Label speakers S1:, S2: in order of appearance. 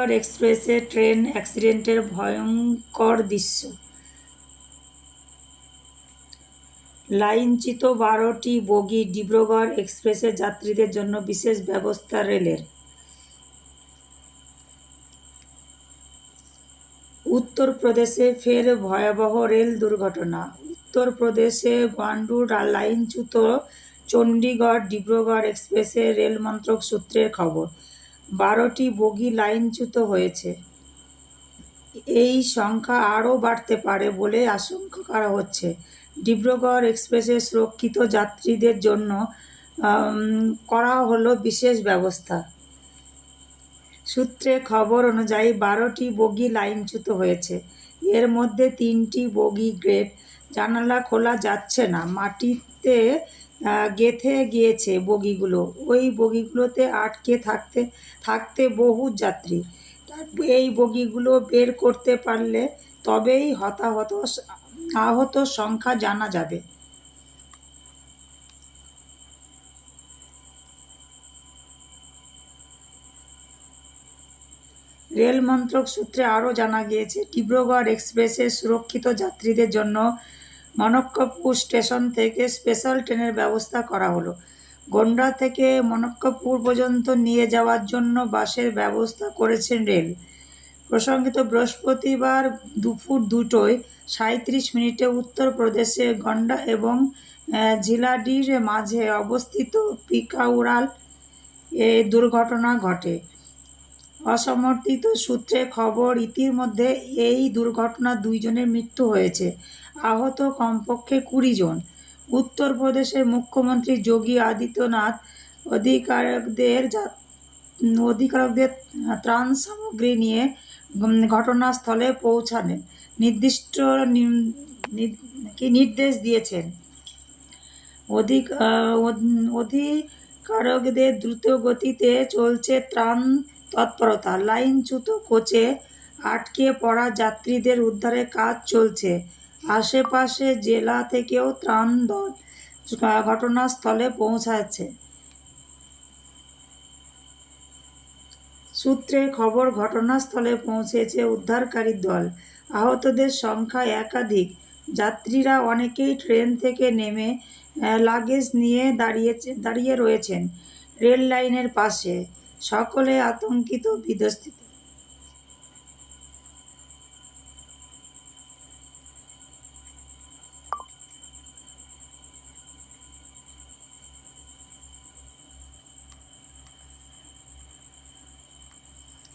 S1: ডিব্রুগড় এক্সপ্রেসে ট্রেন অ্যাক্সিডেন্টের ভয়ঙ্কর দৃশ্য। লাইনচ্যুত 12টি বগি ডিব্রুগড় এক্সপ্রেসের যাত্রীদের জন্য বিশেষ ব্যবস্থা রেলের। উত্তরপ্রদেশে ফের ভয়াবহ রেল দুর্ঘটনা। উত্তরপ্রদেশে গন্ডুর লাইনচ্যুত চণ্ডীগড় ডিব্রুগড় এক্সপ্রেসে রেলমন্ত্রক সূত্রের খবর, 12টি বগি লাইনচ্যুত হয়েছে। এই সংখ্যা আরও বাড়তে পারে বলে আশঙ্কা করা হচ্ছে। ডিব্রুগড় এক্সপ্রেসের সুরক্ষিত যাত্রীদের জন্য করা হলো বিশেষ ব্যবস্থা। সূত্রে খবর অনুযায়ী 12টি বগি লাইনচ্যুত হয়েছে। এর মধ্যে 3টি বগি গ্রেড, জানালা খোলা যাচ্ছে না, মাটিতে গেঁথে গিয়েছে বগিগুলো। ওই বগিগুলোতে আটকে থাকতে বহু যাত্রী। এই বগিগুলো বের করতে পারলে তবেই আহত সংখ্যা জানা যাবে। রেল মন্ত্রক সূত্রে আরও জানা গিয়েছে, ডিব্রুগড় এক্সপ্রেসের সুরক্ষিত যাত্রীদের জন্য মনক্কাপুর স্টেশন থেকে স্পেশাল ট্রেনের ব্যবস্থা করা হলো। গোন্ডা থেকে মনক্কাপুর পর্যন্ত নিয়ে যাওয়ার জন্য বাসের ব্যবস্থা করেছেন রেল। প্রসঙ্গত, বৃহস্পতিবার দুপুর 2টোয় 37 উত্তরপ্রদেশে গোন্ডা এবং ঝিলাডির মাঝে অবস্থিত পিকাউরাল এ দুর্ঘটনা ঘটে। অসমর্থিত সূত্রে খবর, ইতিমধ্যে এই দুর্ঘটনায় 2 জনের মৃত্যু হয়েছে, আহত কমপক্ষে 20 জন। উত্তরপ্রদেশের মুখ্যমন্ত্রী যোগী আদিত্যনাথ অধিকারিকদের ত্রাণ সামগ্রী নিয়ে ঘটনাস্থলে পৌঁছানোর নির্দেশ দিয়েছেন। অধিকারিকদের দ্রুতগতিতে চলছে ত্রাণ তৎপরতা। লাইনচ্যুত কোচে আটকে পড়া যাত্রীদের উদ্ধারের কাজ চলছে। আশেপাশের জেলা থেকেও ত্রাণ দল ঘটনাস্থলে পৌঁছাচ্ছে। সূত্রে খবর, ঘটনাস্থলে পৌঁছেছে উদ্ধারকারী দল। আহতদের সংখ্যা একাধিক। যাত্রীরা অনেকেই ট্রেন থেকে নেমে লাগেজ নিয়ে দাঁড়িয়ে রয়েছেন রেল লাইনের পাশে। সকলে আতঙ্কিত, বিধ্বস্ত।